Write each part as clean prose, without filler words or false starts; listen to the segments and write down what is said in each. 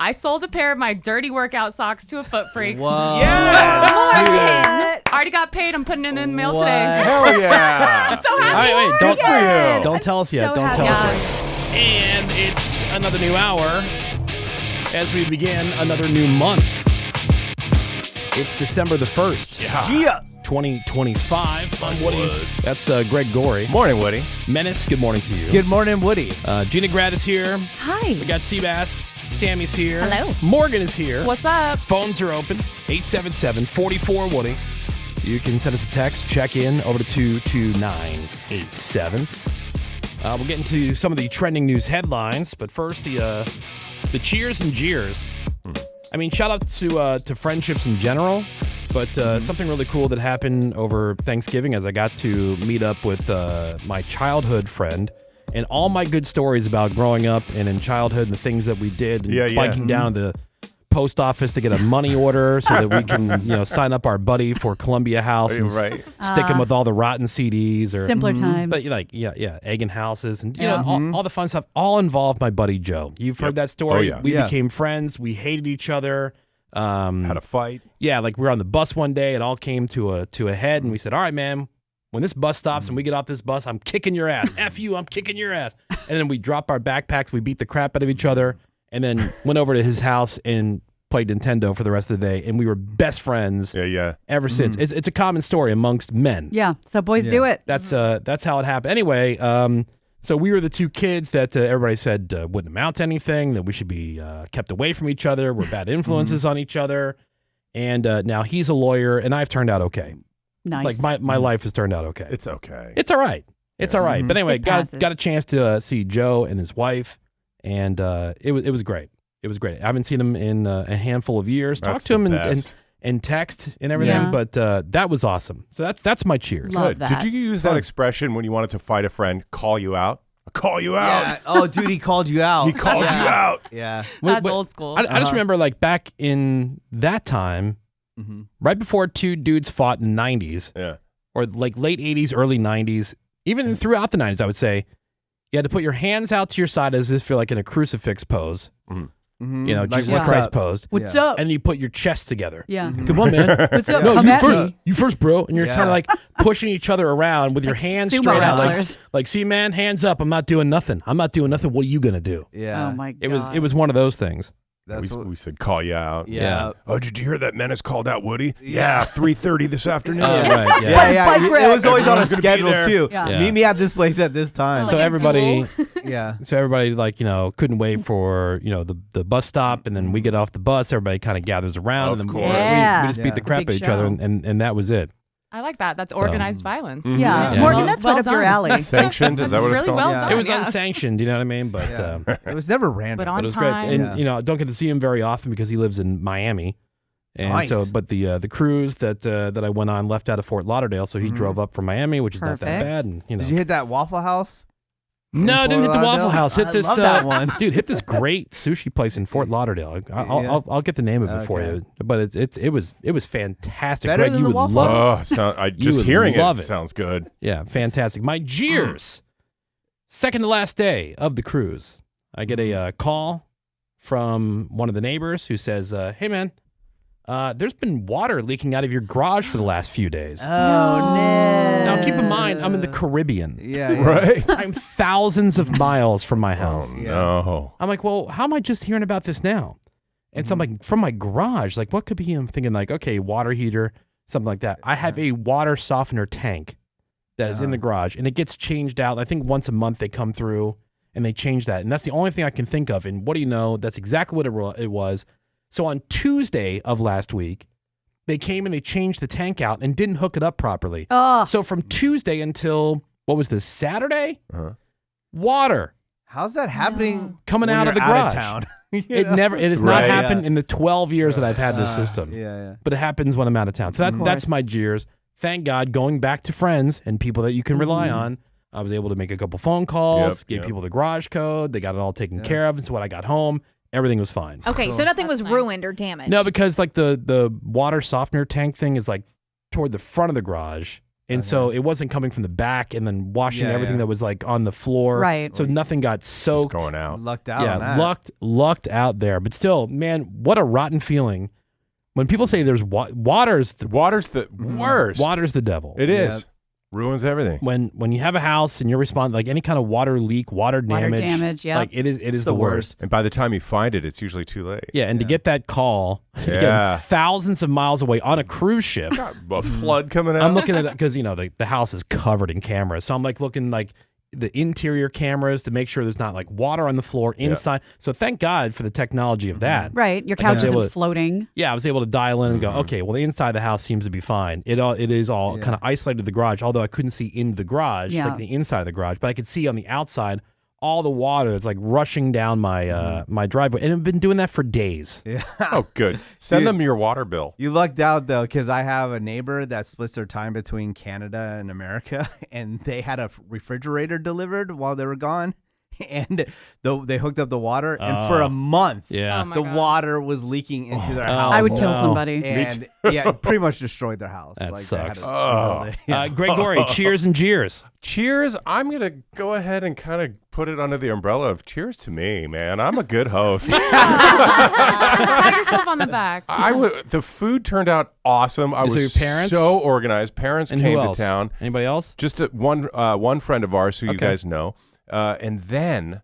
I sold a pair of my dirty workout socks to a foot freak. Whoa. Yes! Already got paid. I'm putting it in the mail today. Hell yeah. I'm so happy. All right, Good for you. don't tell us yet. so Don't tell happy. us yet. And it's another new hour as we begin another new month. It's December the 1st. Gia. 2025. I'm Woody. That's Greg Gorey. Morning, Woody. Menace, good morning to you. Good morning, Woody. Gina Grad is here. Hi. We got Seabass. Sammy's here. Hello. Morgan is here. What's up? Phones are open. 877-44-WOODY. You can send us a text. Check in over to 22987. We'll get into some of the trending news headlines, but first the cheers and jeers. I mean, shout out to friendships in general, but something really cool that happened over Thanksgiving as I got to meet up with my childhood friend. And all my good stories about growing up and in childhood and the things that we did, and biking down to the post office to get a money order so that we can, sign up our buddy for Columbia House and stick him with all the rotten CDs or Simpler times. But egging houses and all the fun stuff. All involved my buddy Joe. You've heard that story. Oh, yeah. We became friends. We hated each other. Had a fight. Yeah, like we were on the bus one day. It all came to a head, and we said, "All right, man. When this bus stops and we get off this bus, I'm kicking your ass. F you, I'm kicking your ass." And then we dropped our backpacks. We beat the crap out of each other and then went over to his house and played Nintendo for the rest of the day. And we were best friends ever since. It's a common story amongst men. Yeah, so boys do it. That's how it happened. Anyway, so we were the two kids that everybody said wouldn't amount to anything, that we should be kept away from each other. We're bad influences on each other. And now he's a lawyer, and I've turned out okay. Nice. Like my life has turned out okay. It's okay. It's all right. It's all right. But anyway, It got passes. a chance to see Joe and his wife, and it was great. It was great. I haven't seen him in a handful of years. That's Talked to him the and best. text and everything, Yeah. but that was awesome. So that's my cheers. Love Good. that. Did you use that expression when you wanted to fight a friend? Call you out? Call you out. Yeah. Oh, dude, he called you out. He called you out. Yeah. That's old school. I just remember like back in that time, right before two dudes fought in the 90s, Yeah. or like late 80s, early 90s, even throughout the 90s, I would say, you had to put your hands out to your side as if you're like in a crucifix pose. Like, Jesus what's Christ up? posed. What's Yeah. up? And you put your chest together. Yeah. Come on, man. What's up? No, Come you at first. me. You first, bro. And you're Yeah. kind of like pushing each other around with your hands sumo straight out. wrestlers. Like, see, man, hands up. I'm not doing nothing. I'm not doing nothing. What are you gonna do? Yeah. Oh my god. It was one of those things. That's We said call you out. Yeah. Oh, did you hear that Menace called out Woody? Yeah, 3:30 this afternoon. Right. Yeah. Bike It ride. was always on a Everyone's gonna be schedule there. too. Yeah. Yeah. Meet me at this place at this time. So Like a everybody, yeah. like couldn't wait for the bus stop, and then we get off the bus. Everybody kind of gathers around, Of and then course. Yeah. we just beat Yeah. the crap Big at each other, show. and that was it. I like that. That's organized violence. Yeah. Yeah. Morgan, Well- that's well right up your done. alley. Sanctioned? Is that what it's really called? well Yeah. done. It was yeah. unsanctioned, you know what I mean? But Yeah. It was never random. But But on it was great, time. and Yeah. I don't get to see him very often because he lives in Miami, and Nice. so. But the cruise that I went on left out of Fort Lauderdale, so he drove up from Miami, which is not that Perfect. bad. And Did you hit that Waffle House? no, didn't hit the Fort Waffle Lauderdale? House. Hit I this love that one. dude. Hit this great sushi place in Fort Lauderdale. I'll get the name of it for Okay. you. But it was fantastic. Better Greg, than you the would Waffle love it. Oh, You just would hearing love it it. sounds good. Yeah, fantastic. My jeers. Second to last day of the cruise, I get a call from one of the neighbors who says, "Hey man, there's been water leaking out of your garage for the last few days." Oh no. Now keep in mind, I'm in the Caribbean. Yeah. Right? I'm thousands of miles from my Oh, house. no. I'm like, well, how am I just hearing about this now? And so I'm like, from my garage, like, what could be? I'm thinking like, okay, water heater, something like that. I have a water softener tank that is in the garage, and it gets changed out. I think once a month they come through and they change that, and that's the only thing I can think of. And what do you know? That's exactly what it was. So on Tuesday of last week, they came and they changed the tank out and didn't hook it up properly. Oh, So from Tuesday until what was this, Saturday? Water How's that happening? coming when out of the you're garage. town? It has not Right. happened in the 12 years that I've had this system. Yeah. But it happens when I'm out of town. So that's course. my jeers. Thank God, going back to friends and people that you can rely on, I was able to make a couple phone calls, give people the garage code. They got it all taken care of. And so when I got home, everything was fine. Okay, so nothing was nice. ruined or damaged. No, because like the water softener tank thing is like toward the front of the garage, And so it wasn't coming from the back and then washing everything that was like on the floor. Right. So nothing got soaked. Going out. Lucked out on Yeah, that. lucked out there. But still, man, what a rotten feeling. When people say there's water's the worst. Water's the devil. It is. Ruins everything. When you have a house and you're responding, like any kind of water leak, water damage, yeah. like it is the worst. And by the time you find it, it's usually too late. Yeah, and to get that call, again, thousands of miles away on a cruise ship. Got a flood coming out. I'm looking at it because, the house is covered in cameras. So I'm like looking like the interior cameras to make sure there's not like water on the floor inside. So thank God for the technology of that. Right. Your couch isn't floating. Yeah, I was able to dial in and go, okay, well, the inside of the house seems to be fine. It is all kind of isolated to the garage, although I couldn't see into the garage, like the inside of the garage, but I could see on the outside all the water that's like rushing down my my driveway. And I've been doing that for days. Yeah. Oh, good. Send them your water bill. You lucked out, though, because I have a neighbor that splits their time between Canada and America, and they had a refrigerator delivered while they were gone. And they hooked up the water, and for a month, the water was leaking into their house. I would kill somebody. And pretty much destroyed their house. That sucks. Great Gory, cheers and jeers. Cheers. I'm going to go ahead and kind of put it under the umbrella of cheers to me, man. I'm a good host. Pat yourself on the back. The food turned out awesome. I was your parents? so organized. Parents And came who to else? town. Anybody else? Just one friend of ours who you guys know. And then,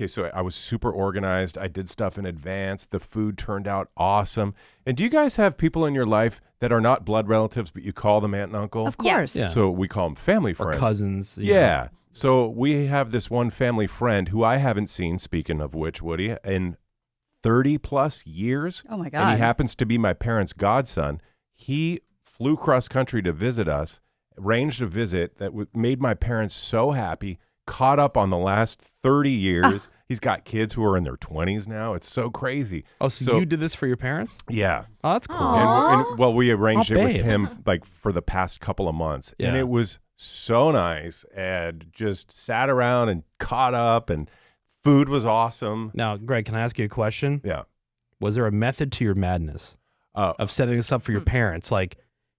so I was super organized. I did stuff in advance. The food turned out awesome. And do you guys have people in your life that are not blood relatives, but you call them aunt and uncle? Of course. Yeah. So we call them family friends. Or cousins. Yeah. So we have this one family friend who I haven't seen, speaking of which, Woody, in 30 plus years. Oh, my God. And he happens to be my parents' godson. He flew cross country to visit us, arranged a visit that made my parents so happy. Caught up on the last 30 years. He's got kids who are in their 20s now. It's so crazy. Oh, so you did this for your parents? Yeah. Oh, that's cool. And we arranged it with babe. him like for the past couple of months. Yeah. And it was so nice, and just sat around and caught up, and food was awesome. Now, Greg, can I ask you a question? Yeah. Was there a method to your madness of setting this up for your parents? Like,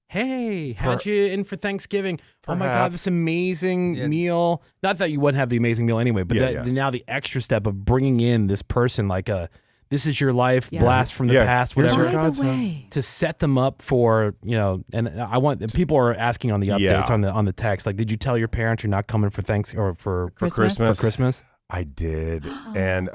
hey, how'd you in for Thanksgiving? Oh my God, this amazing meal. Not that you wouldn't have the amazing meal anyway, but now the extra step of bringing in this person like this is your life, blast from the past, whatever. By the way. To set them up for, and I want, people are asking on the updates on the text, like, did you tell your parents you're not coming for Thanksgiving or for Christmas? For Christmas? I did. And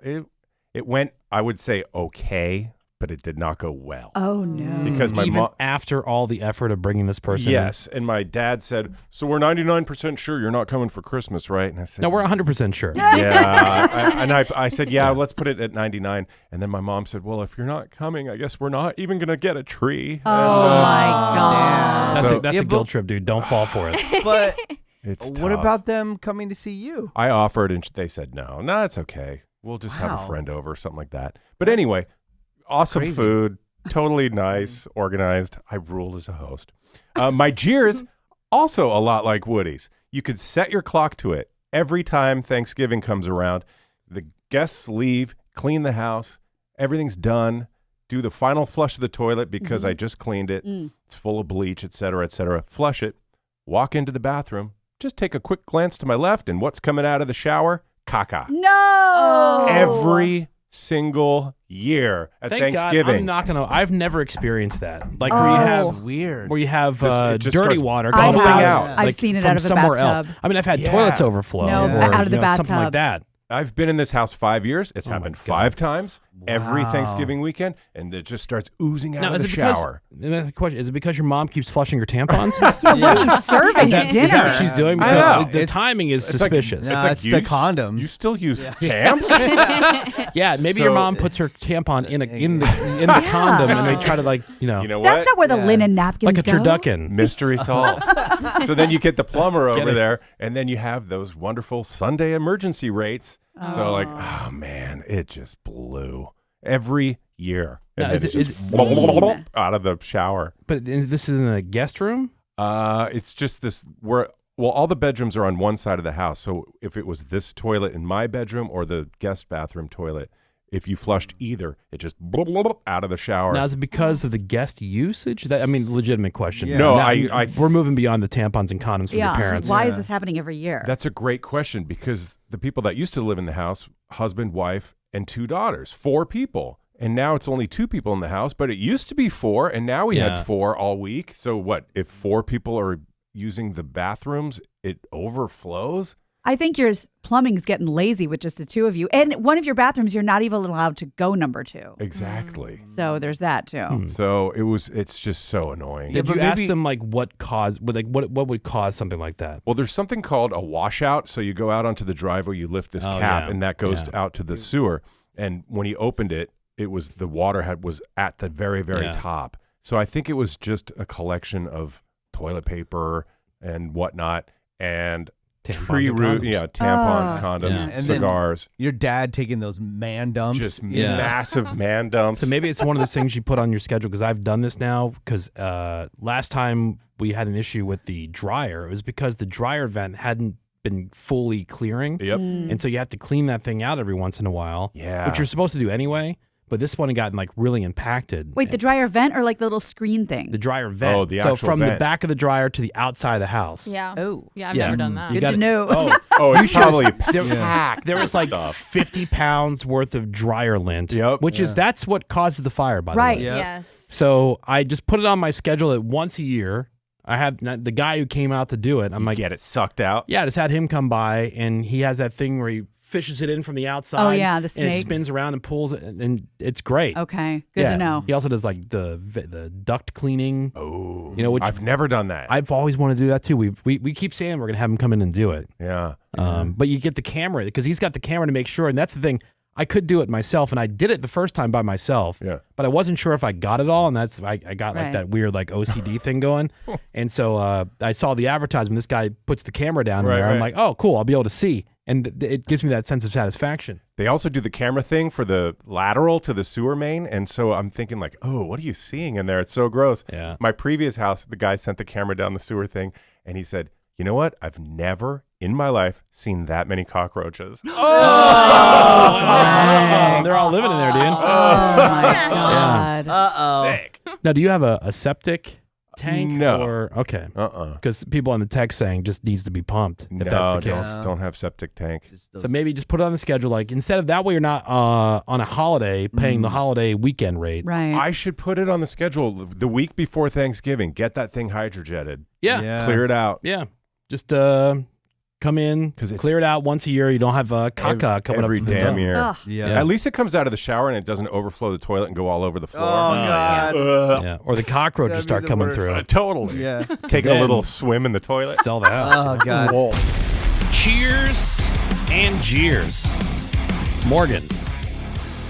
it went, I would say, okay, but it did not go well. Oh, no. Because my Even mom... after all the effort of bringing this person in? Yes, and my dad said, so we're 99% sure you're not coming for Christmas, right? And I said, No, we're 100% sure. Yeah. I said, let's put it at 99. And then my mom said, well, if you're not coming, I guess we're not even going to get a tree. Oh, my God. That's a guilt trip, dude. Don't fall for it. But It's what tough. about them coming to see you? I offered, and they said, no, it's okay. We'll just have a friend over, something like that. But anyway, awesome crazy. food, totally nice, organized. I ruled as a host. My Jeers, also a lot like Woody's. You could set your clock to it. Every time Thanksgiving comes around, the guests leave, clean the house, everything's done, do the final flush of the toilet because I just cleaned it. It's full of bleach, et cetera, flush it, walk into the bathroom, just take a quick glance to my left, and what's coming out of the shower? Caca. No. Every single year at Thank Thanksgiving. God, I've never experienced that. Like where you have It just dirty starts water bubbling coming out. I've seen it from out of the somewhere bathtub. else. I mean, I've had toilets overflow. No, or, out of the something like bathtub. that. I've been in this house 5 years. It's Oh my happened God. 5 times every Thanksgiving weekend, and it just starts oozing out Now, of the shower. Is it because your mom keeps flushing your tampons? Yeah, what are you serving Is at dinner? that what she's doing? I know. Because the timing is It's like- suspicious. No, it's the condoms. You still use tamps? Yeah, maybe your So- mom puts her tampon in the condom, and they try to You know what? That's not where the linen napkins like a go. turducken. Mystery solved. So then you get the plumber over there, and then you have those wonderful Sunday emergency rates. So oh man, it just blew every year. And Now, then is it it- just is- out of the shower. But this is in a guest room? It's just this. All the bedrooms are on one side of the house. So if it was this toilet in my bedroom or the guest bathroom toilet, if you flushed either, it just blah, blah, blah, out of the shower. Now, is it because of the guest usage? Legitimate question. Yeah. No, Now, we're moving beyond the tampons and condoms from the parents. Why is this happening every year? That's a great question because the people that used to live in the house, husband, wife, and 2 daughters, 4 people. And now it's only 2 people in the house, but it used to be 4, and now we had 4 all week. So what, if 4 people are using the bathrooms, it overflows? I think your plumbing's getting lazy with just the 2 of you. And one of your bathrooms, you're not even allowed to go number 2. Exactly. So there's that too. So it's just so annoying. Did but you ask maybe- them what would cause something like that? Well, there's something called a washout. So you go out onto the driveway, you lift this cap, and that goes out to the sewer. And when he opened it, the water was at the very, very top. So I think it was just a collection of toilet paper and whatnot, and tree root, tampons, condoms, And cigars. Then your dad taking those man dumps. Just massive man dumps. So maybe it's one of those things you put on your schedule, because I've done this now, because last time we had an issue with the dryer, it was because the dryer vent hadn't been fully clearing. Yep. And so you have to clean that thing out every once in a while, Yeah. which you're supposed to do anyway. But this one had gotten really impacted. Wait, the dryer vent or like the little screen thing? The dryer vent. Oh, the so actual from the vent. back of the dryer to the outside of the house. Yeah. Oh. Yeah, I've never done that. You Good gotta- to know. Oh, it's probably packed. There was like stuff. 50 pounds worth of dryer lint, Yep. which that's what causes the fire, by Right. the way. Yeah. Yes. So I just put it on my schedule that once a year, I have the guy who came out to do it. I'm like, get it sucked out. yeah, I just had him come by, and he has that thing where he fishes it in from the outside. Oh, yeah, the And it snake. spins around and pulls it, and it's great. Okay. Good Yeah. to know. He also does like the duct cleaning. Oh, which I've never done that. I've always wanted to do that too. We keep saying we're gonna have him come in and do it. Yeah. But you get the camera, because he's got the camera to make sure, and that's the thing. I could do it myself, and I did it the first time by myself. Yeah. But I wasn't sure if I got it all, and I got like Right. that weird OCD thing going. And so I saw the advertisement. This guy puts the camera down in Right, there. I'm right. like, oh, cool. I'll be able to see, and it gives me that sense of satisfaction. They also do the camera thing for the lateral to the sewer main. And so I'm thinking oh, what are you seeing in there? It's so gross. Yeah. My previous house, the guy sent the camera down the sewer thing, and he said, you know what? I've never in my life seen that many cockroaches. They're all living in there, dude. Oh my God. Sick. Now, do you have a septic tank? No. Or okay. Because people on the text saying just needs to be pumped. If No, that's the case. don't have septic tank. So maybe just put it on the schedule. Instead of that way, you're not on a holiday paying the holiday weekend rate. Right. I should put it on the schedule the week before Thanksgiving. Get that thing hydrojetted. Yeah. Clear it out. Yeah. Just come in, 'Cause it's- clear it out once a year. You don't have caca coming every up from the damn dump. year. Ugh. Yeah. Yeah. At least it comes out of the shower and it doesn't overflow the toilet and go all over the floor. Oh, God. Yeah. Or the cockroaches That'd be start the coming worst. through. Totally. Yeah. Take a Then- little swim in the toilet. Sell the house. Oh, God. Cheers and jeers. Morgan.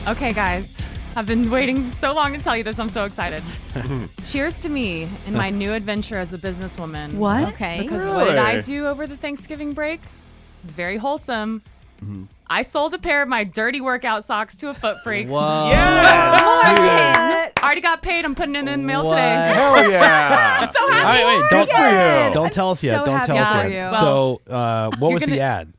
Okay, guys. I've been waiting so long to tell you this. I'm so excited. Cheers to me in my new adventure as a businesswoman. What? Okay. Because what did Really? I do over the Thanksgiving break? It's very wholesome. I sold a pair of my dirty workout socks to a foot freak. Whoa. Yes! Already got paid. I'm putting it in the mail What? today. Hell yeah! I'm so All happy. right, wait, don't, for you. don't tell us yet. so Don't happy tell us for yet. you. So, what was the gonna- ad?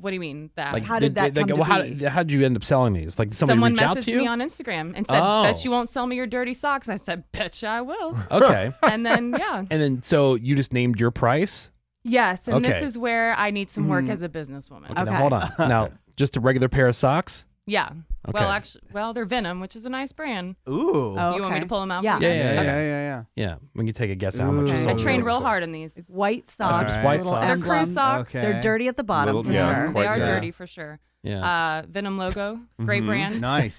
What do you mean that? How did that come to how, be? how did you end up selling these? Like, did somebody Someone reach out messaged to you? me on Instagram and said, Oh. bet you won't sell me your dirty socks. I said, bet you I will. Okay. And then, yeah. And then, so you just named your price? Yes, and this Okay. is where I need some work as a businesswoman. Okay, Okay. now hold on. Now, just a regular pair of socks? Yeah. Okay. Well, actually, they're Venom, which is a nice brand. Ooh. Oh, You want me okay. to pull them out? Yeah. for you? Yeah, Yeah, yeah, yeah, yeah. Yeah, we can take a guess how much you Ooh. sold. I Oh, trained yours real for. hard in these. White socks. just with white little socks. They're emblem. crew socks. Okay. They're dirty at the bottom Little- for yeah, sure. quite They are good. dirty for sure. Yeah. Venom logo, great brand. Nice.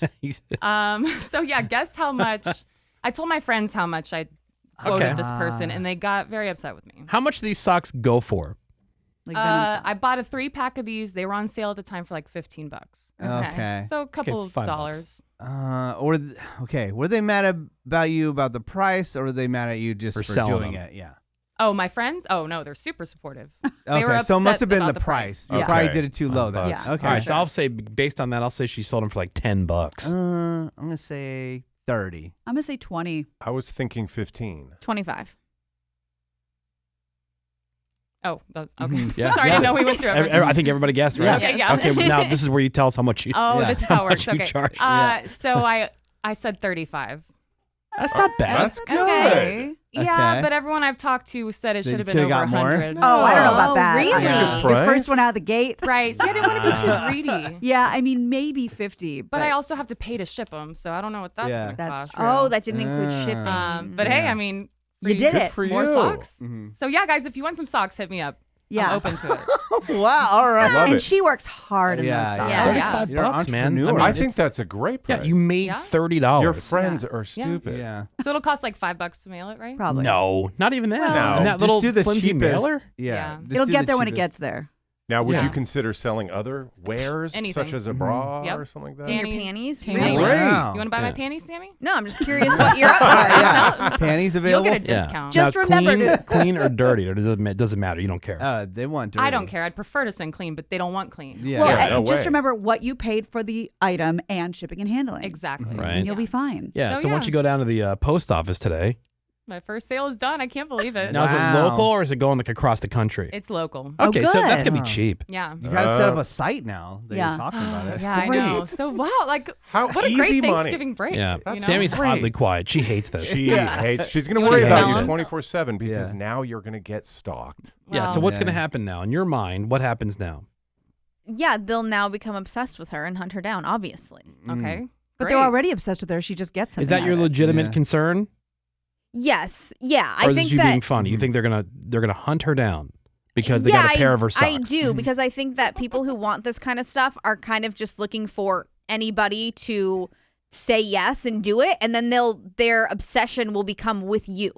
So yeah, guess how much? I told my friends how much I quoted Okay. this person, and they got very upset with me. How much do these socks go for? Like Venom socks. I bought a 3-pack of these. They were on sale at the time for like $15. Okay. So a couple $5. dollars. Were they mad about you about the price, or were they mad at you just For for selling doing them. it? Yeah. Oh, my friends? Oh no, they're super supportive. They were Okay, so it must upset have been about the price. You Yeah. probably Okay. did it too low then. Yeah. Okay. All right, so I'll say, based on that, I'll say she sold them for like $10. I'm gonna say 30. I'm gonna say 20. I was thinking 15. 25. Oh, those. Okay. Yeah. Sorry, I didn't know we went through it. I think everybody guessed, right? Okay, yeah. Okay, well, now this is where you tell us how much you. Oh, this is how it works. much you Okay. charged. So I said 35. That's not bad. That's good. Okay. Yeah, Okay. but everyone I've talked to said it They should have been could've over got more? 100. Oh, I don't know about Oh, that. really? I mean, Good the first price. one out of the gate. Right. See, I didn't want to be too greedy. Yeah, I mean, maybe 50. But I also have to pay to ship them, so I don't know what that's Yeah. going to That's cost. true. Oh, that didn't include shipping. But hey, Yeah. I mean, You did Good it. for more you. socks. Mm-hmm. So yeah, guys, if you want some socks, hit me up. Yeah. I'm open to it. Wow. All right. Love And it. she works hard in Yeah, those socks. yeah. Yeah. $35 You're an bucks, man. entrepreneur. I mean, think it's- that's a great price. Yeah, you made Yeah. $30. Your friends are stupid. Yeah. So it'll cost like $5 to mail it, right? Probably. No, not even that. Well, No. And that Just little do the flimsy cheapest. mailer. Yeah. Just It'll do get the there when it cheapest. gets there. Now, would Yeah. you consider selling other wares, Anything. such as a bra Yep. or something like that? In your panties. panties? Panties. Really? Great. Wow. You want to buy Yeah. my panties, Sammy? No, I'm just curious what you're up for. Panties You'll available? get a discount. Just now, remember clean, to- clean or dirty, or doesn't matter. You don't care. They want dirty. I don't care. I'd prefer to send clean, but they don't want clean. Yeah. Well, Yeah, no just way. remember what you paid for the item and shipping and handling. Exactly. Right. And you'll be fine. Yeah. So, So, why don't yeah. you go down to the post office today? My first sale is done. I can't believe it. Now, is it Wow. local or is it going like across the country? It's local. Oh, Okay, so that's good. gonna be cheap. Yeah. You gotta set up a site now that Yeah. you're talking about it. Yeah, I know. So wow, like How what a easy great money. Thanksgiving break. Yeah. you know? Sammy's Great. oddly quiet. She hates this. She hates. She's going to You worry wanna about smell you it? 24/7 because Yeah. now you're going to get stalked. Yeah. So Well, what's Yeah. gonna happen now in your mind? What happens now? Yeah, they'll now become obsessed with her and hunt her down, obviously. Okay. But Great. they're already obsessed with her. She just gets something Is that out your of it. legitimate Yeah. concern, Yes. Yeah. or I is think this you that being funny? You think they're gonna hunt her down because they yeah, got a pair of her socks? I do because I think that people who want this kind of stuff are kind of just looking for anybody to say yes and do it, and then their obsession will become with you.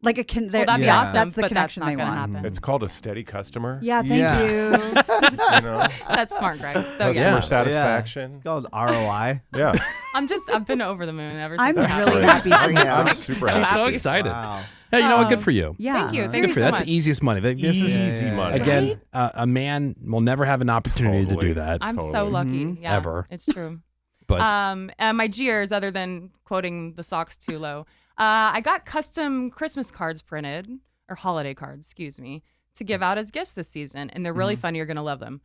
Like a Well, that'd be Yeah. awesome. That's the but connection that's they not gonna want. happen. It's called a steady customer. Yeah, thank Yeah. you. You know, That's smart, Greg. So customer yeah, Yeah. satisfaction. It's called ROI. Yeah. I've been over the moon ever since. I'm it happened. really happy for you. I'm super She's happy. so excited. Wow. Yeah, you know what? Good for you. Yeah. Thank you. Good Thank you for you. so That's much. the easiest money. This is Easy Yeah. money. again, a man will never have an opportunity to Totally. do that. I'm so Totally. lucky. Yeah, Ever. It's true. But And my Jeers, other than quoting the socks too low, I got custom Christmas cards printed, or holiday cards, excuse me, to give out as gifts this season, and they're really fun. You're gonna love them.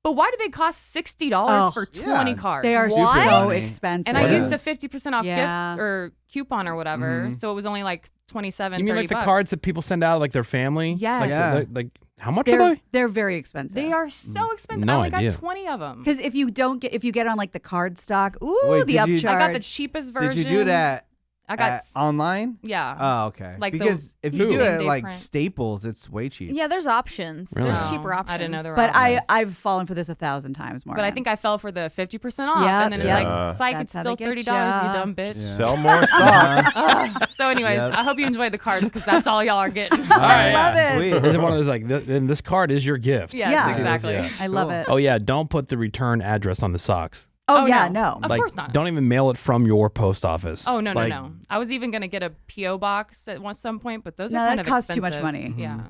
But why do they cost $60 Oh, for 20 yeah. cards? They are What? so Funny. expensive. And I What used is- a 50% off Yeah. gift or coupon or whatever, so it was only like 27, you mean 30 like the bucks. cards that people send out, like their family? Yes. Like, Yeah. like how much are they're, they? they're very expensive. They are so expensive. No I only idea. got 20 of them. Because if you get on like the card stock, ooh, Wait, the did you- upcharge. I got the cheapest version. Did you do that I got online? yeah. Oh, okay. Like the because if you do same it day like print. Staples, it's way cheap. Yeah, there's options. Really? There's No, cheaper options. I didn't know there were But options. I've fallen for this 1,000 times more. But I think I fell for the 50% off, Yeah, and then it's yeah. like, psych, That's it's how still they get $30, ya. you dumb bitch. Sell more socks. So, anyways, Yep. I hope you enjoyed the cards because that's all y'all are getting. I love it. Sweet. Is it one of those like, then this card is your gift? Yes, Yeah. exactly. Yeah. I love Cool. it. Oh yeah, don't put the return address on the socks. Oh, Oh, yeah, no. no. Of Like, course not. Don't even mail it from your post office. Oh, no, Like, no. I was even going to get a P.O. box at some point, but those No, are kind that of costs too much expensive. money. Yeah.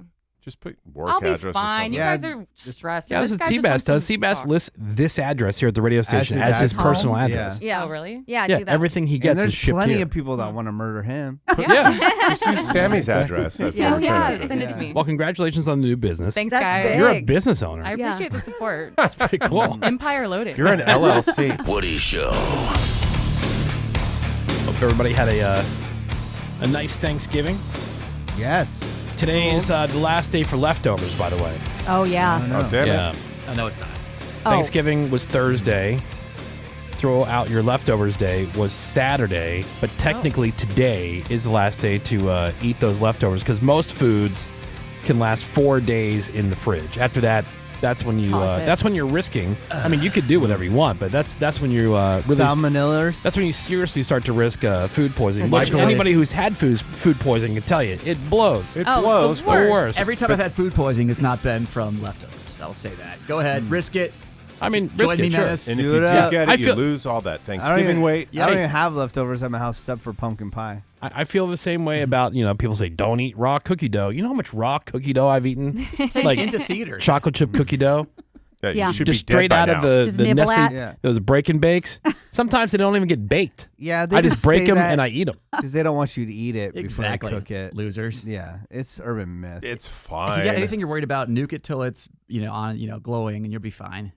Just put work I'll be address or fine. something. You Yeah, guys are stressed. Yeah, This that's what guy just Seabass wants does. some Seabass socks. lists this address here at the radio station his as his address. personal Home? address. Yeah. Oh, really? Yeah, Yeah, do that. everything he And gets there's is shipped plenty here. of people that want to murder him. Yeah. Just use Sammy's address. That's Yeah, the return yeah. address. Send it to me. Well, congratulations on the new business. Thanks, That's guys. big. You're a business owner. I Yeah. appreciate the support. That's pretty cool. Empire loaded. You're an LLC. Woody Show. Hope everybody had a nice Thanksgiving. Yes. Today is the last day for leftovers, by the way. Oh, yeah. Oh, damn Yeah. it. Oh, no, it's not. Oh. Thanksgiving was Thursday. Throw out your leftovers day was Saturday, but technically today is the last day to eat those leftovers because most foods can last 4 days in the fridge. After that, that's when you Toss it. that's when you're risking. I mean, you could do whatever you want, but that's when you really Salmonellas. that's when you seriously start to risk food poisoning. Which Microwave. anybody who's had food poisoning can tell you it blows. It Oh, it's blows, the but worst. worse. Every time I've had food poisoning, it's not been from leftovers. I'll say that. Go ahead, risk it. I mean, Join risk me, it, sure. Menace. and if Do you it do up. get I it, you feel- lose all that I don't Thanksgiving even, weight. I don't Hey. even have leftovers at my house except for pumpkin pie. I feel the same way about, people say don't eat raw cookie dough. You know how much raw cookie dough I've eaten? Take like into theaters. chocolate chip cookie dough. Yeah. You should Just be dead straight by out of now. the Just nibble nesting, at. Yeah. those break and bakes. Sometimes they don't even get baked. Yeah, they I just break say them that and I eat them. because they don't want you to eat it Exactly. before they cook it. Losers. Yeah, it's urban myth. It's If fine. you got anything you're worried about, nuke it till it's glowing, and you'll be fine.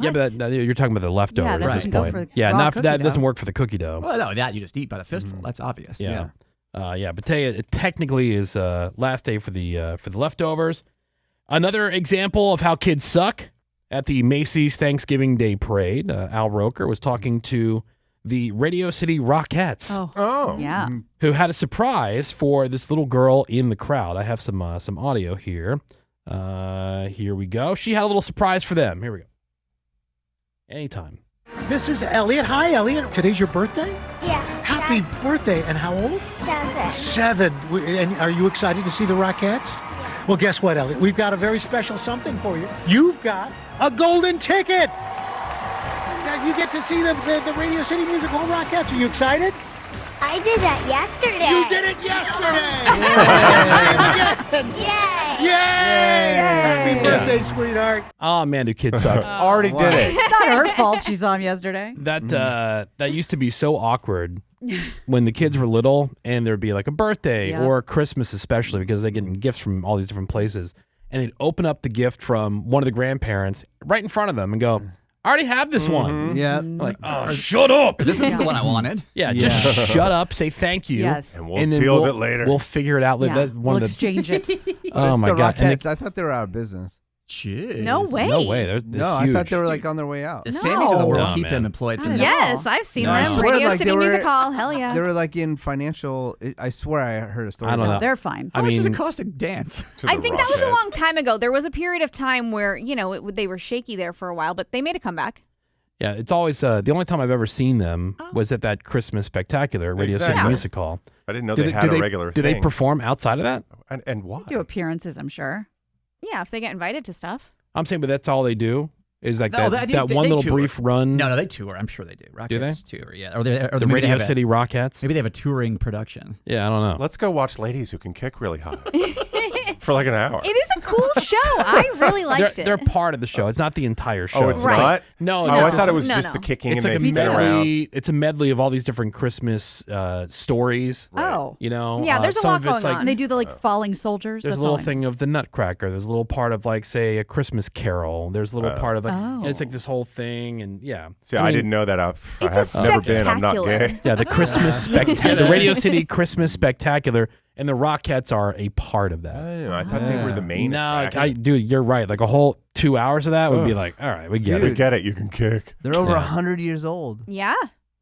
Yeah, but you're talking about the leftovers Yeah, that at this doesn't go point. for Yeah, raw not cookie that dough. doesn't work for the cookie dough. Well, no, that you just eat by the fistful. That's obvious. Yeah. But tell you, it technically is last day for the leftovers. Another example of how kids suck at the Macy's Thanksgiving Day Parade. Al Roker was talking to the Radio City Rockettes, Oh. Yeah. who had a surprise for this little girl in the crowd. I have some audio here. Here we go. She had a little surprise for them. Here we go. Anytime. This is Elliot. Hi, Elliot. Today's your birthday? Yeah. Happy birthday. And how old? 7. 7. And are you excited to see the Rockettes? Well, guess what, Elliot? We've got a very special something for you. You've got a golden ticket. Now you get to see the Radio City Music Hall Rockettes. Are you excited? I did that yesterday. You did it yesterday. Yay! Yay! Happy birthday, sweetheart. Oh, man, do kids suck. Already did it. It's not her fault she saw him yesterday. That used to be so awkward when the kids were little and there'd be like a birthday Yep. or Christmas, especially because they're getting gifts from all these different places, and they'd open up the gift from one of the grandparents right in front of them and go, I already have this one. Yeah. Like, oh, shut up. This isn't the one I wanted. Yeah, just shut up, say thank you. Yes. And we'll then deal with it later. We'll figure it out later. Yeah. That's one We'll of the, exchange it. oh It's my the God. And Rockettes. I thought they were out of business. Jeez. No way. no way. They're No, huge. I thought they were like on their way out. The Sammys of the world No, keep man. them employed for I the know. Yes, I've seen No, I them. swear, Radio like, City they were- Music Hall. Hell yeah. They were like in financial. I swear I heard a story. I don't about know. They're fine. How much does it cost to dance? To the I think that was a Rockettes. long time ago. There was a period of time where, they were shaky there for a while, but they made a comeback. Yeah, it's always the only time I've ever seen them was at that Christmas spectacular at Radio City Exactly. Music Hall. I didn't know Do they had a regular Do thing. they perform outside of that? And why? Do appearances, I'm sure. Yeah, if they get invited to stuff. I'm saying, but that's all they do is like No, that, they- that they- one they little tour. brief run. No, they tour. I'm sure they do. Rockettes tour, yeah. Or the maybe they Radio have a- City Rockettes. Maybe they have a touring production. Yeah, I don't know. Let's go watch ladies who can kick really high for like an hour. It is a cool show. I really liked it. They're part of the show. It's not the entire show. Oh, it's Right. not? No, Oh, it's I not thought the- it was No, just no. the kicking It's and like a they spin around. medley. It's a medley of all these different Christmas stories. Oh. You know, Yeah, there's a some lot of it's going like, on. And they do the falling soldiers. There's That's a little all I know. thing of the Nutcracker. There's a little part of like, say, a Christmas Carol. There's a little part of like, and it's like this whole thing, and yeah. See, I didn't know that. I It's have a never been. I'm not spectacular. gay. Yeah, the Christmas spectacular, the Radio City Christmas Spectacular, and the Rockettes are a part of that. I thought they were the main No, attraction. dude, you're right. Like a whole 2 hours of that would be like, all right, we get We it. get it. You can kick. They're over Yeah. 100 years old. Yeah.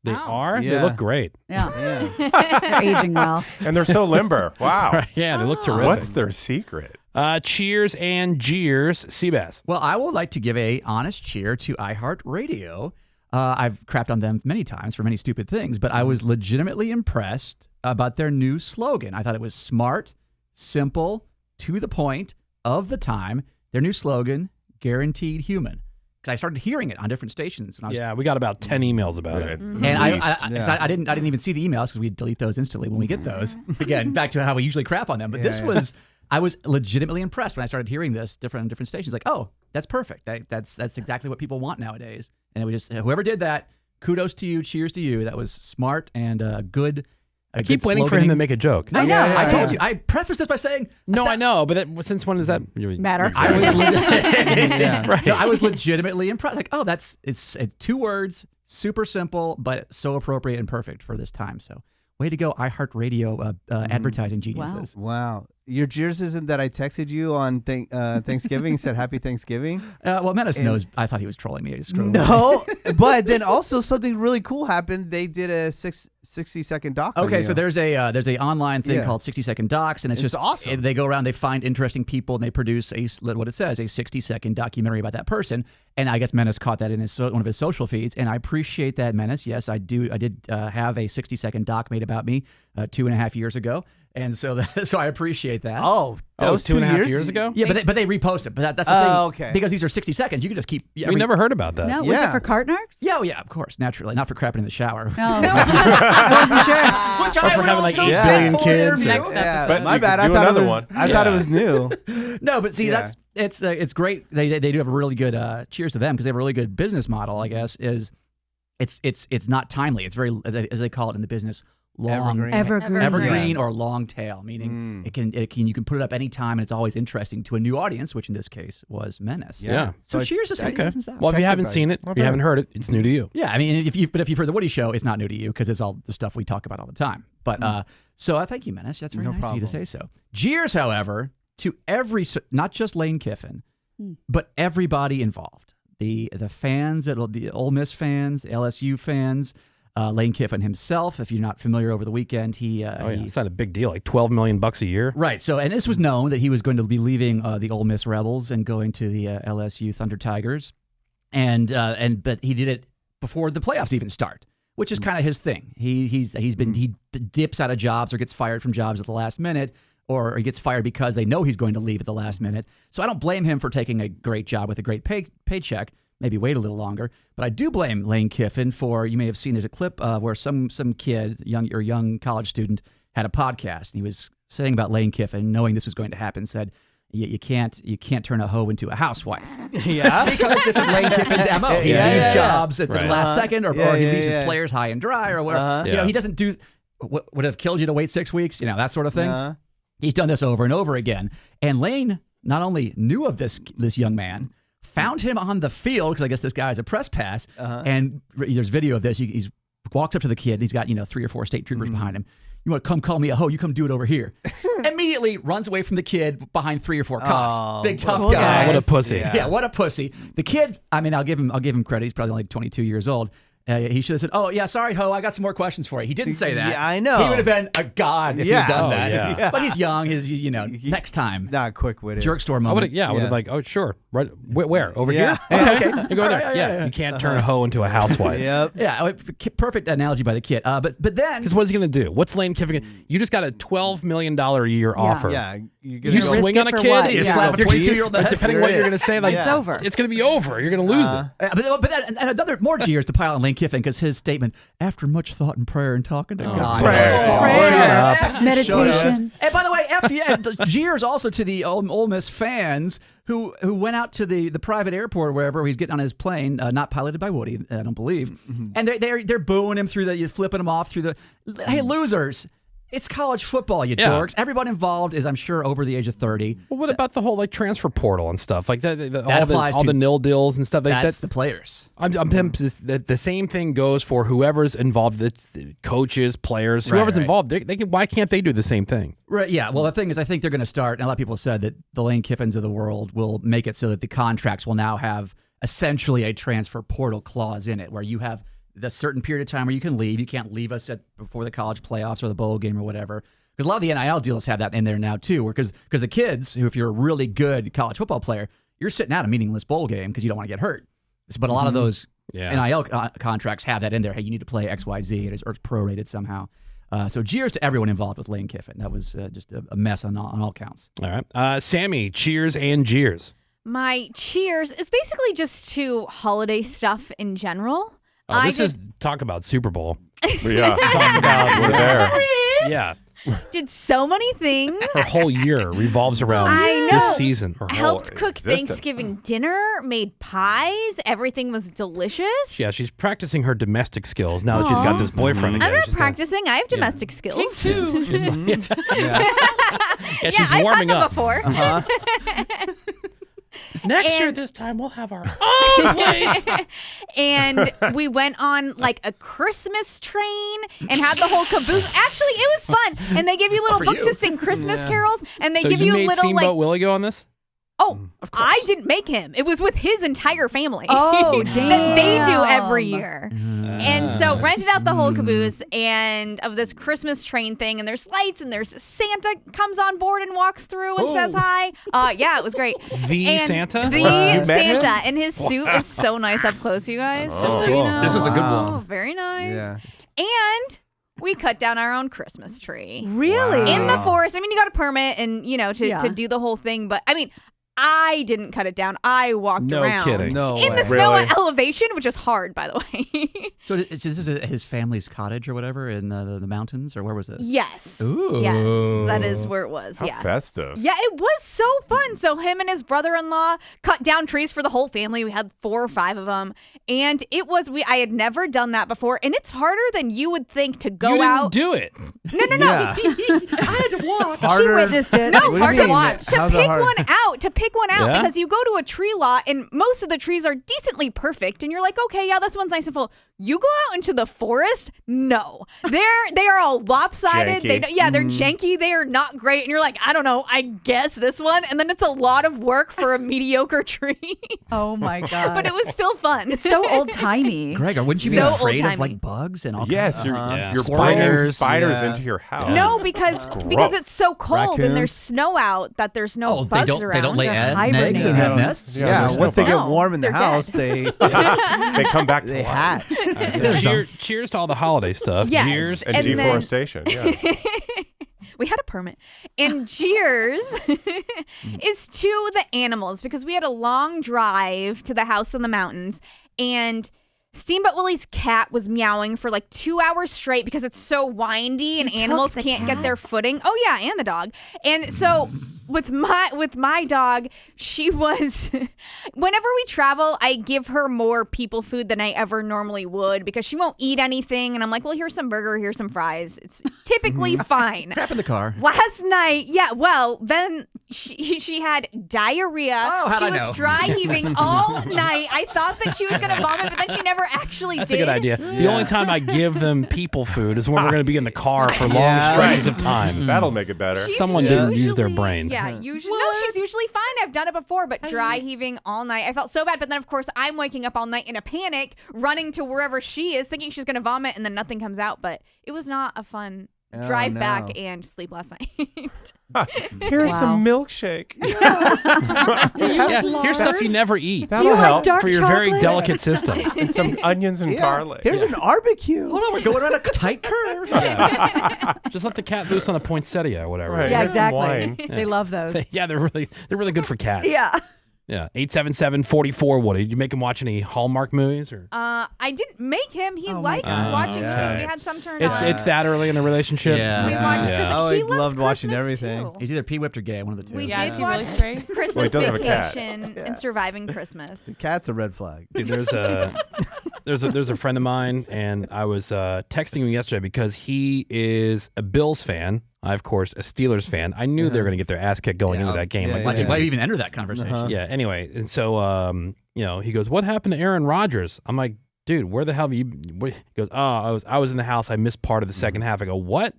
They are. They Yeah. look great. Yeah. Yeah. They're aging well. And they're so limber. Wow. Yeah, they look terrific. What's their secret? Cheers and Jeers, Seabass. Well, I would like to give a honest cheer to iHeartRadio. I've crapped on them many times for many stupid things, but I was legitimately impressed about their new slogan. I thought it was smart, simple, to the point, of the time. Their new slogan, guaranteed human. Because I started hearing it on different stations. When I was, Yeah, we got about 10 emails about it. And I Yeah. so I didn't even see the emails because we delete those instantly when we get those. Again, back to how we usually crap on them. But this was, I was legitimately impressed when I started hearing this on different stations. Like, oh, that's perfect. That's exactly what people want nowadays. And it was just whoever did that, kudos to you, cheers to you. That was smart and good. I keep waiting for him to make a joke. I know. Yeah, I told yeah. you. I prefaced this by saying No, I know, but since when does that Matter. I was Yeah. Right. No, I was legitimately impressed. Like, oh, it's 2 words, super simple, but so appropriate and perfect for this time. So, way to go, iHeartRadio advertising geniuses. Wow. Your Jeers isn't that I texted you on Thanksgiving, said Happy Thanksgiving? Well, Menace knows. I thought he was trolling me. I just screwed him. No, but then also something really cool happened. They did a 60-second doc. on Okay, you. so there's a online thing Yeah. called 60-second docs, and it's It's just awesome. They go around, they find interesting people, and they produce what it says, a 60-second documentary about that person. And I guess Menace caught that in one of his social feeds, and I appreciate that, Menace. Yes, I do. I did have a 60-second doc made about me 2.5 years ago, And so I appreciate that. Oh, that was 2.5 years ago? Yeah, but they repost it. But that's the thing. Okay. Because these are 60 seconds. You can just keep. We never heard about that. No, was it for Cartnarks? Yeah, oh, yeah, of course, naturally, not for crapping in the shower. No, I wasn't sure. Which Or I for would having like also 8 say billion for kids. your Next view. episode. But My you bad. could I do thought it another was. one. I thought it was new. No, but see, Yeah. it's great. They do have a really good. Cheers to them because they have a really good business model. I guess it's not timely. It's very, as they call it in the business, long evergreen or long tail, meaning it can you can put it up anytime and it's always interesting to a new audience, which in this case was Menace. Yeah. So it's- Cheers to 60 Okay. seasons out. Well, if you haven't about seen it, if you haven't heard it, it's new to you. Yeah, I mean, if you've heard the Woody Show, it's not new to you because it's all the stuff we talk about all the time. But so thank you, Menace. That's very No nice of you to problem. say so. Jeers, however, to not just Lane Kiffin, but everybody involved. The fans, the Ole Miss fans, the LSU fans, Lane Kiffin himself. If you're not familiar, over the weekend, It's not a big deal, like $12 million a year. Right. So, and this was known that he was going to be leaving the Ole Miss Rebels and going to the LSU Thunder Tigers, but he did it before the playoffs even start, which is kind of his thing. He dips out of jobs or gets fired from jobs at the last minute, or he gets fired because they know he's going to leave at the last minute. So I don't blame him for taking a great job with a great paycheck. Maybe wait a little longer. But I do blame Lane Kiffin for, you may have seen, there's a clip where some kid, young college student, had a podcast. And he was saying about Lane Kiffin, knowing this was going to happen, said, you can't turn a hoe into a housewife. Yeah. Because this is Lane Kiffin's MO. He leaves jobs at the last second, or he leaves his players high and dry, or whatever. He doesn't do what would have killed you to wait 6 weeks, that sort of thing. He's done this over and over again. And Lane not only knew of this young man, found him on the field, because I guess this guy has a press pass, and there's video of this. He walks up to the kid. He's got 3 or 4 state troopers behind him. You want to come call me a hoe? You come do it over here. Immediately runs away from the kid behind 3 or 4 cops. Big tough guy. What a pussy. Yeah, what a pussy. The kid, I mean, I'll give him credit. He's probably only 22 years old. He should have said, "Oh yeah, sorry, ho, I got some more questions for you." He didn't say that. Yeah, I know. He would have been a god if he'd done that. yeah. But he's young. Next time. Not quick with it. Jerk store I moment. would have like, oh, sure. Right. Where? Over Yeah. here? Okay. Okay. You go there. Yeah, Yeah. yeah. You can't turn a hoe into a housewife. Yep. Yeah, perfect analogy by the kid. But then, Because what's he going to do? What's Lane Kiffin? You just got a $12 million a year offer. Yeah. You swing on a for kid, what? you Yeah. slap a You're- 22-year-old. depending what you're going to say, like It's over. It's going to be over. You're going to lose it. But then, and another more Jeers to pile on Lane Kiffin, because his statement, after much thought and prayer and talking to God. Prayer. Shut up. Meditation. And by the way, Jeers also to the Ole Miss fans who went out to the private airport, wherever he's getting on his plane, not piloted by Woody, I don't believe, and they're booing him flipping him off through the, hey, losers. It's college football, you dorks. Everyone involved is, I'm sure, over the age of 30. Well, what about the whole like transfer portal and stuff like that? applies all to- the nil deals and stuff like That's that. the players. The same thing goes for whoever's involved, the coaches, players, whoever's right. involved. They can, why can't they do the same thing? Right. Yeah. Well, the thing is, I think they're going to start, and a lot of people said that the Lane Kiffins of the world will make it so that the contracts will now have essentially a transfer portal clause in it, where you have the certain period of time where you can leave. You can't leave us before the college playoffs or the bowl game or whatever. Because a lot of the NIL deals have that in there now too. Because the kids, who if you're a really good college football player, you're sitting out a meaningless bowl game because you don't want to get hurt. But a lot of those NIL contracts have that in there. Hey, you need to play XYZ, or it's prorated somehow. So cheers to everyone involved with Lane Kiffin. That was just a mess on all counts. All right. Sammy, cheers and jeers. My cheers is basically just to holiday stuff in general. Oh, this is talk about Super Bowl. Yeah. Talk about We're there. Yeah. did so many things. Her whole year revolves around I know. this season. Her whole Helped cook existence. Thanksgiving dinner, made pies. Everything was delicious. Yeah, she's practicing her domestic skills now that she's got this boyfriend again. I'm not She's practicing. I have domestic skills. Two. Yeah, she's I've warming had them up. before. Next year, And- this time, we'll have our own place. And we went on like a Christmas train and had the whole caboose. Actually, it was fun. And they give you little for books you. to sing Christmas carols. And they So give you you made little Steamboat like, Willie go on this? oh, I didn't make him. It was with his entire family. Oh, that they do damn. every year. And so rented out the whole caboose and of this Christmas train thing, and there's lights, and there's Santa comes on board and walks through and says hi. Yeah, it was great. The And Santa? The Wow. You met him? Santa, and his suit is so nice up close, you guys. Just so you cool. know. This is the good Oh, one. very nice. Yeah. And we cut down our own Christmas tree. Really? In the forest. I mean, you got a permit and, Yeah. to do the whole thing. But, I mean, I didn't cut it down. I walked No around. kidding. No In the way. snow Really? at elevation, which is hard, by the way. So this is his family's cottage or whatever in the mountains, or where was this? Yes. Ooh. Yes, that is where it was. How yeah. festive. Yeah, it was so fun. So him and his brother-in-law cut down trees for the whole family. We had 4 or 5 of them, and it was I had never done that before, and it's harder than you would think to go you didn't out. do it. No. Yeah. I had to walk. Harder. She witnessed it. No, What it's do you hard to mean? watch. To How's it pick hard? one out. To pick one out Yeah? because you go to a tree lot and most of the trees are decently perfect, and you're like, okay, yeah, this one's nice and full. You go out into the forest, no, they are all lopsided. Janky. They're janky. They are not great, and you're like, I don't know. I guess this one, and then it's a lot of work for a mediocre tree, Oh my God. but it was still fun. It's so old timey. Greg, wouldn't you be So afraid of old-timey. like bugs and all Yes, kinds you're, Yeah. you're Spiders. bringing spiders Yeah. into your house. No, because gross. it's so cold and there's Raccoons. snow out that there's no Oh, bugs they don't. around. They don't lay They're eggs and have hibernating. nests. Yeah, there's once no they get bugs. warm in the They're house, dead. They come back to they life. hatch. Cheers to all the holiday stuff. Yes. Cheers. And, And then- deforestation. Yeah. We had a permit. And Jeers is to the animals because we had a long drive to the house in the mountains. And Steamboat Willie's cat was meowing for like 2 hours straight because it's so windy and You animals took the can't get cat? their footing. Oh, yeah, and the dog. And so with my dog, she was whenever we travel, I give her more people food than I ever normally would because she won't eat anything, and I'm like, well, here's some burger, here's some fries. It's typically fine. Crap in the car. Last night, then she had diarrhea. Oh, how'd she I was know? dry heaving all night. I thought that she was gonna vomit, but then she never actually That's did. a good idea. The only time I give them people food is when we're going to be in the car for long stretches of time. That'll make it better. She's Someone didn't use their usually- brain. Yeah, usually. No, she's usually fine. I've done it before, but dry heaving all night. I felt so bad. But then, of course, I'm waking up all night in a panic, running to wherever she is, thinking she's going to vomit, and then nothing comes out. But it was not a fun drive no. back and sleep last night. Here's some milkshake. Here's stuff you never eat Do you That'll like help. dark for your very chocolate? delicate system. And some onions and garlic. Here's an barbecue. Hold on, we're going around a tight curve. Just let the cat loose on a poinsettia or whatever. Right. Yeah, Here's some exactly. wine. They love those. Yeah, they're really good for cats. Yeah. Yeah. 877-44 Woody. Did you make him watch any Hallmark movies or? I didn't make him. He Oh my likes God. watching because we Yeah. had some turn It's on. it's that early in the relationship. Yeah. We Yeah. watched Yeah. Christmas. I He always loves loved watching Christmas, everything. too. He's either pee-whipped or gay, one of the two. We Yeah, did is he watch really straight? Christmas Well, he does have a cat. Vacation and Surviving Christmas. The cat's a red flag. Dude, there's a friend of mine, and I was texting him yesterday because he is a Bills fan. I, of course, a Steelers fan. I knew they were going to get their ass kicked going into that game. Yeah, Like, Why'd this you, guy- why'd you even enter that conversation? Yeah. Anyway, and so he goes, "What happened to Aaron Rodgers?" I'm like, "Dude, where the hell have you?" He goes, "Oh, I was in the house. I missed part of the second half." I go, "What?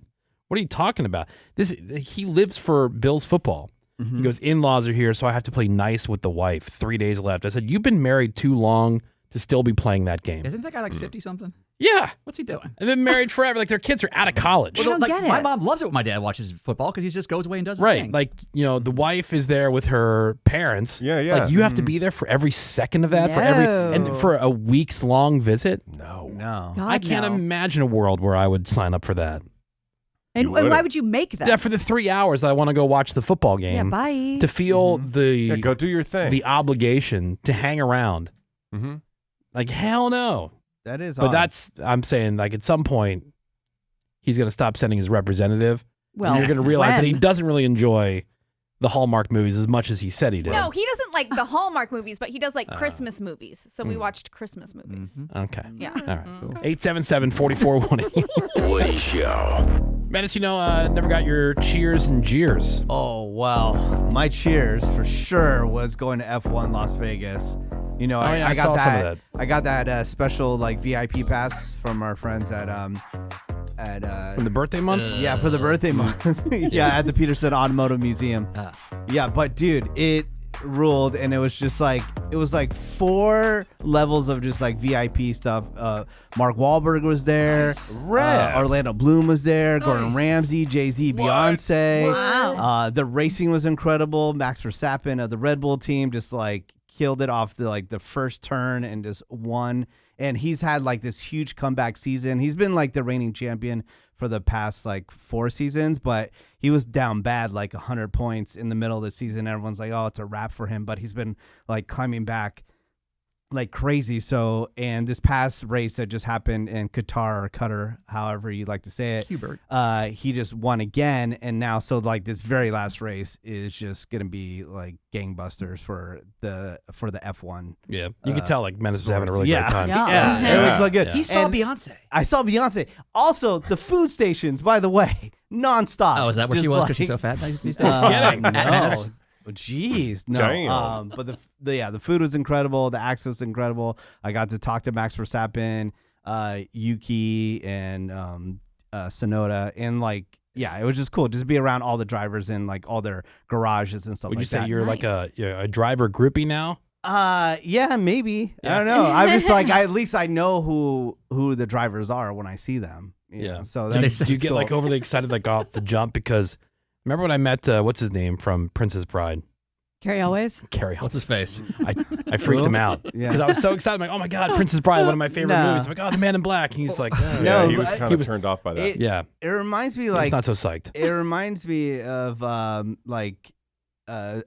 What are you talking about? He lives for Bills football." He goes, "In-laws are here, so I have to play nice with the wife. 3 days left." I said, "You've been married too long to still be playing that game." Isn't that guy like 50-something? Yeah. What's he doing? They've been married forever. Like their kids are out of college. I don't like, get my it. mom loves it when my dad watches football because he just goes away and does his Right. thing. Like, the wife is there with her parents. Yeah, yeah. Like you have to be there for every second of that, No. for a week's long visit. No. No. God, I can't no. imagine a world where I would sign up for that. And You wouldn't. why would you make that? Yeah, for the 3 hours that I want to go watch the football Yeah, game. bye. To feel Yeah, go do your thing. the obligation to hang around. Mm-hmm. Like hell no. That is But odd. I'm saying like at some point he's going to stop sending his representative. Well, And you're going to realize that he when? doesn't really enjoy the Hallmark movies as much as he said he did. No, he doesn't like the Hallmark movies, but he does like Christmas movies. So we watched Christmas movies. Okay. Yeah. All right. 877-44-1. Woody Show. Menace, never got your cheers and jeers. Oh, well, my cheers for sure was going to F1 Las Vegas. yeah, I got saw that, some of that. I got that special like VIP pass from our friends at In the birthday month? yeah, for the birthday month. Yeah, at the Peterson Automotive Museum. Yeah, but dude, it ruled, and it was just like 4 levels of just like VIP stuff. Mark Wahlberg was there. Rad. Orlando Bloom was there. Gordon Ramsay, Jay-Z, Beyonce. Wow. The racing was incredible. Max Verstappen of the Red Bull team just like killed it off the first turn and just won. And he's had like this huge comeback season. He's been like the reigning champion for the past like 4 seasons, but he was down bad, like 100 points in the middle of the season. Everyone's like, oh, it's a wrap for him, but he's been like climbing back like crazy. So, and this past race that just happened in Qatar or Qatar, however you like to say it, Qbert. he just won again. And now, so like this very last race is just going to be like gangbusters for the F1. Yeah, you could tell like Menace was having a really great time. Yeah. It was so good. He saw And Beyonce. I saw Beyonce. Also, the food stations, by the way, nonstop. Oh, is that where she Just was like- because she's so fat these days? Kidding. No. Jeez, no. Damn. But the food was incredible. The access was incredible. I got to talk to Max Verstappen, Yuki, and Sonoda, and like, yeah, it was just cool just to be around all the drivers and like all their garages and stuff. Would like you say that. you're like a driver groupie now? Yeah, maybe. I don't know. I'm just like, at least I know who the drivers are when I see them. You know? So Do that's you get like overly excited like off the jump? Because remember when I met what's his name from Princess Bride? Carrie always. Carrie. What's his face? I freaked him out Yeah. because I was so excited. I'm like, oh my god, Princess Bride, one of my favorite Nah. movies. I'm like, oh, the Man in Black. And he's like, oh. Yeah, No, he was but- kind of turned off by that. Yeah. It reminds me He's like not so psyched. it reminds me of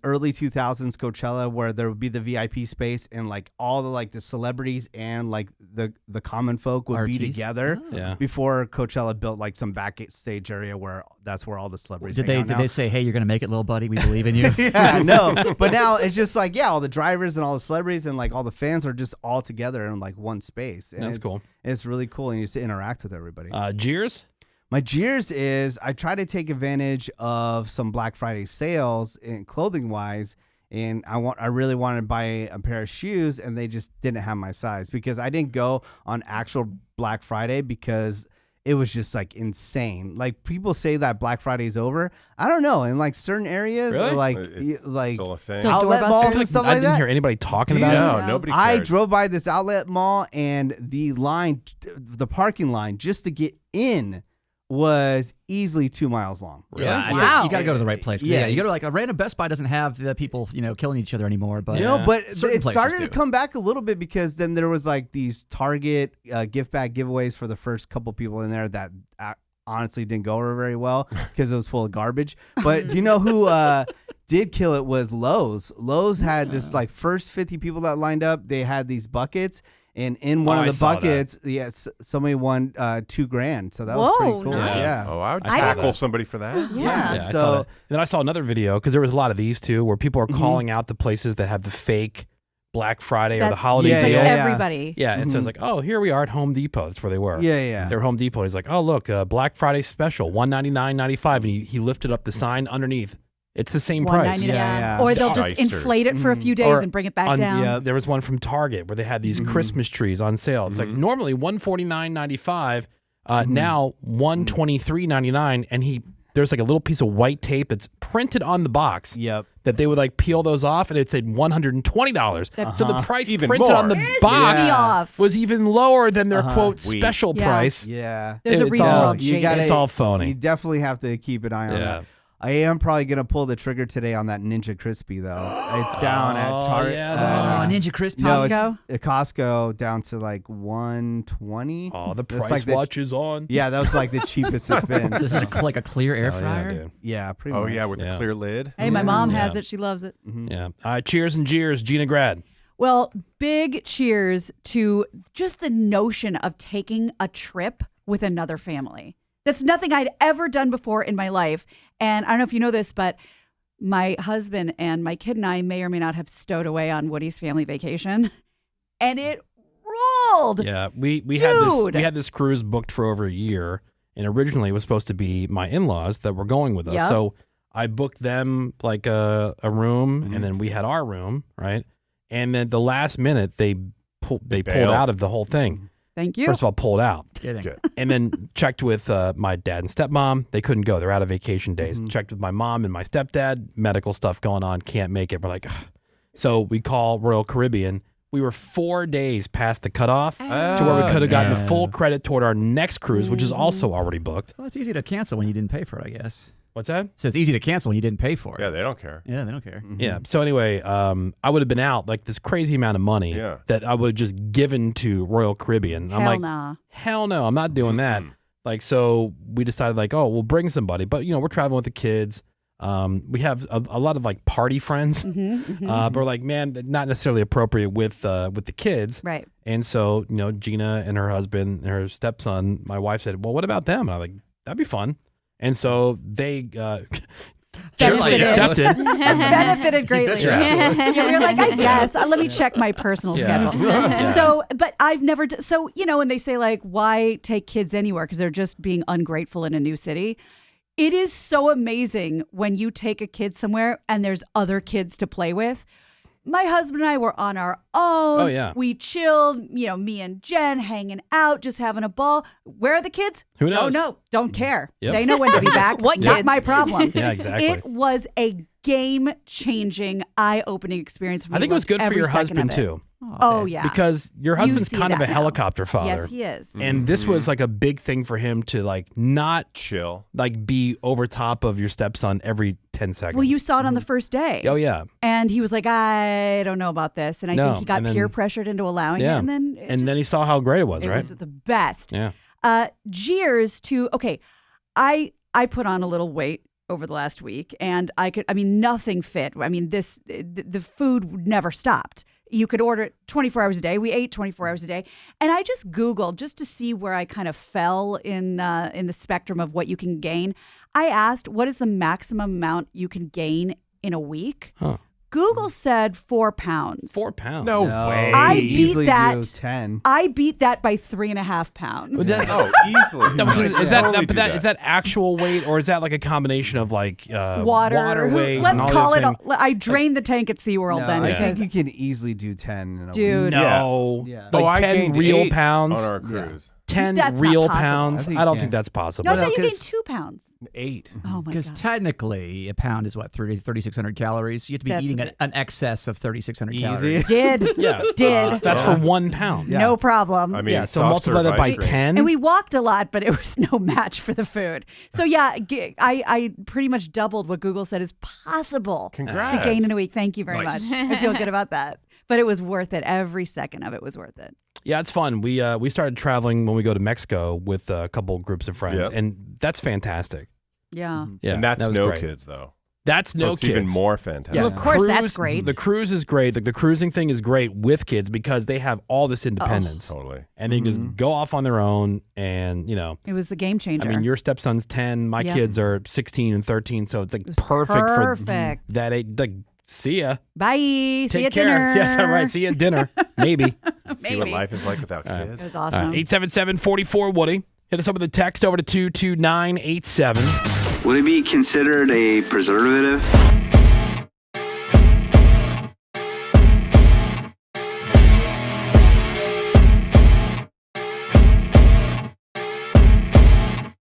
early 2000s Coachella, where there would be the VIP space and like all the like the celebrities and like the common folk would be Artistes? together Yeah. before Coachella built like some backstage area where that's where all the celebrities Did hang they out did now. they say, hey, you're gonna make it, little buddy? We believe in you. Yeah, no, but now it's just like, yeah, all the drivers and all the celebrities and like all the fans are just all together in like one space. And That's cool. It's really cool, and you just interact with everybody. Jeers? My Jeers is I try to take advantage of some Black Friday sales in clothing wise, and I really wanted to buy a pair of shoes, and they just didn't have my size because I didn't go on actual Black Friday because it was just like insane. Like people say that Black Friday is over. I don't know. In like certain areas, Really? or like It's like still a thing. Still outlet doorbusters? malls I and feel stuff I like didn't that. hear anybody talking Do about you? it. No, nobody I cares. drove by this outlet mall, and the parking line just to get in was easily 2 miles long. Yeah, Wow. you got to go to the right place. Yeah. Yeah, you go to like a random Best Buy doesn't have the people killing each other anymore. But No, but certain it places started to do. come back a little bit because then there was like these Target gift bag giveaways for the first couple people in there that honestly didn't go over very well because it was full of garbage. But do you know who did kill it was Lowe's. Lowe's had this like first 50 people that lined up. They had these buckets. And in one Oh, of I the saw that. buckets, yes, somebody won $2,000. So that was pretty Whoa, cool. nice. Yeah. Oh, I would I saw tackle that. somebody for that. Yeah. Yeah, I saw So that. And then I saw another video because there was a lot of these too, where people are calling out the places that have the fake Black Friday or the That's holiday Yeah, like deals. yeah. everybody. Yeah, and so it's like, oh, here we are at Home Depot. That's where they were. yeah. They were Home Depot. He's like, oh, look, Black Friday special, $199.95, and he lifted up the sign underneath. It's the same price. $1.99. Yeah. Or they'll just Shysters. inflate it for a few days Or and bring it back on- down. yeah. There was one from Target where they had these Christmas trees on sale. It's like normally $149.95, now $123.99, and there's like a little piece of white tape that's printed on the box. Yep. That they would like peel those off, and it said $120. So the price Even printed more. on the Pissed box me off. was even lower than their quote Sweet. special Yeah. price. Yeah. There's a It's reason all- we're all you jaded. gotta- It's all phony. You definitely have to keep an eye on Yeah. that. I am probably going to pull the trigger today on that Ninja Crispy, though. It's down at Target. yeah, Oh, Ninja Crispy. No, it's Costco? at Costco down to like 120. Oh, the That's price like the- watch is on. Yeah, that was like the cheapest it's been. This is like a clear air Oh, yeah, fryer. dude. Yeah, pretty Oh, much. yeah, with Yeah. the clear lid. Hey, my mom has Yeah. it. She loves it. Yeah. Cheers and jeers, Gina Grad. Well, big cheers to just the notion of taking a trip with another family. That's nothing I'd ever done before in my life. And I don't know if you know this, but my husband and my kid and I may or may not have stowed away on Woody's family vacation. And it ruled. Yeah, we Dude. had this cruise booked for over a year, and originally it was supposed to be my in-laws that were going with us. Yep. So I booked them like a room, and then we had our room, right? And then the last minute they pulled bailed. out of the whole thing. Thank you. First of all, pulled out, Kidding. Good. and then checked with my dad and stepmom. They couldn't go; they're out of vacation days. Checked with my mom and my stepdad. Medical stuff going on, can't make it. We're like, ugh. So we call Royal Caribbean. We were 4 days past the cutoff to where we could have gotten yeah. a full credit toward our next cruise, which is also already booked. Well, it's easy to cancel when you didn't pay for it, I guess. What's that? So it's easy to cancel when you didn't pay for it. Yeah, they don't care. Yeah, they don't care. Yeah. So anyway, I would have been out like this crazy amount of money that I would have just given to Royal Caribbean. I'm like, hell no, I'm not doing that. Like, so we decided like, oh, we'll bring somebody, but we're traveling with the kids. We have a lot of like party friends, but we're like, man, not necessarily appropriate with the kids. Right. And so, Gina and her husband and her stepson, my wife said, well, what about them? And I'm like, that'd be fun. And so they cheerfully accepted. Benefited greatly. You're like, I guess. Let me check my personal schedule. So, but I've never. So, when they say like, why take kids anywhere? Because they're just being ungrateful in a new city. It is so amazing when you take a kid somewhere and there's other kids to play with. My husband and I were on our own. Oh, yeah. We chilled, me and Jen hanging out, just having a ball. Where are the kids? Who knows? Don't know. Don't care. Yep. They know when to be back. What Not kids? my problem. Yeah, exactly. It was a game-changing, eye-opening experience for me. I think it was good for every your second husband of it. too. Oh, yeah. Because your husband's see kind of that a now. helicopter father. Yes, he is. And this was like a big thing for him to like not Chill. like be over top of your stepson every 10 seconds. Well, you saw it on the first day. Oh, yeah. And he was like, I don't know about this. And I think he got and then- peer pressured into allowing Yeah. it. And then then he saw how great it was, it right? was the best. Yeah. Jeers to, okay, I put on a little weight over the last week and nothing fit. The food never stopped. You could order it 24 hours a day. We ate 24 hours a day. And I just Googled just to see where I kind of fell in the spectrum of what you can gain. I asked, what is the maximum amount you can gain in a week? Huh. Google said 4 pounds. 4 pounds. No way. I you beat easily that. do 10. I beat that by 3.5 pounds. Oh, easily. Is Totally that do is that actual weight, or is that like a combination of like water weight? Let's and all call the it. other thing? I drained the tank at SeaWorld No, then I because think you can easily do 10 in a Dude. week. No, Yeah. like I 10 gained real 8 pounds. on our cruise. 10 That's not real possible. pounds. I think I don't you think can. that's possible. no, I thought you gained 'cause- 2 pounds. 8. Oh my Because god! technically, a pound is what, 3,600 calories? You have to be That's eating it. an excess of 3,600 Easy. calories. Did Yeah. did That's for 1 pound. Yeah. no problem. I mean, Yeah, so soft serve multiply that by ice cream. 10. and we walked a lot, but it was no match for the food. So yeah, I pretty much doubled what Google said is possible Congrats. to gain in a week. Thank you very Nice. much. I feel good about that. But it was worth it. Every second of it was worth it. Yeah, it's fun. We started traveling when we go to Mexico with a couple groups of friends, Yep. and that's fantastic. Yeah. Yeah, And that's that was no great. kids, though. That's So no it's kids. even more fantastic. Yeah, Well, of course, that's cruise- great. The cruise is great. Like the cruising thing is great with kids because they have all this independence, Totally. and they can just go off on their own. And It was a game changer. I mean, your stepson's 10, my Yeah. kids are 16 and 13, so it's like was perfect perfect. for that. Like, see ya. Bye. See you Take at care. dinner. Yes, all right. See you at dinner. Maybe. See what life is like without It kids. was All awesome. right, 877-44-WOODY. Hit us up with a text over to 22987. Would it be considered a preservative?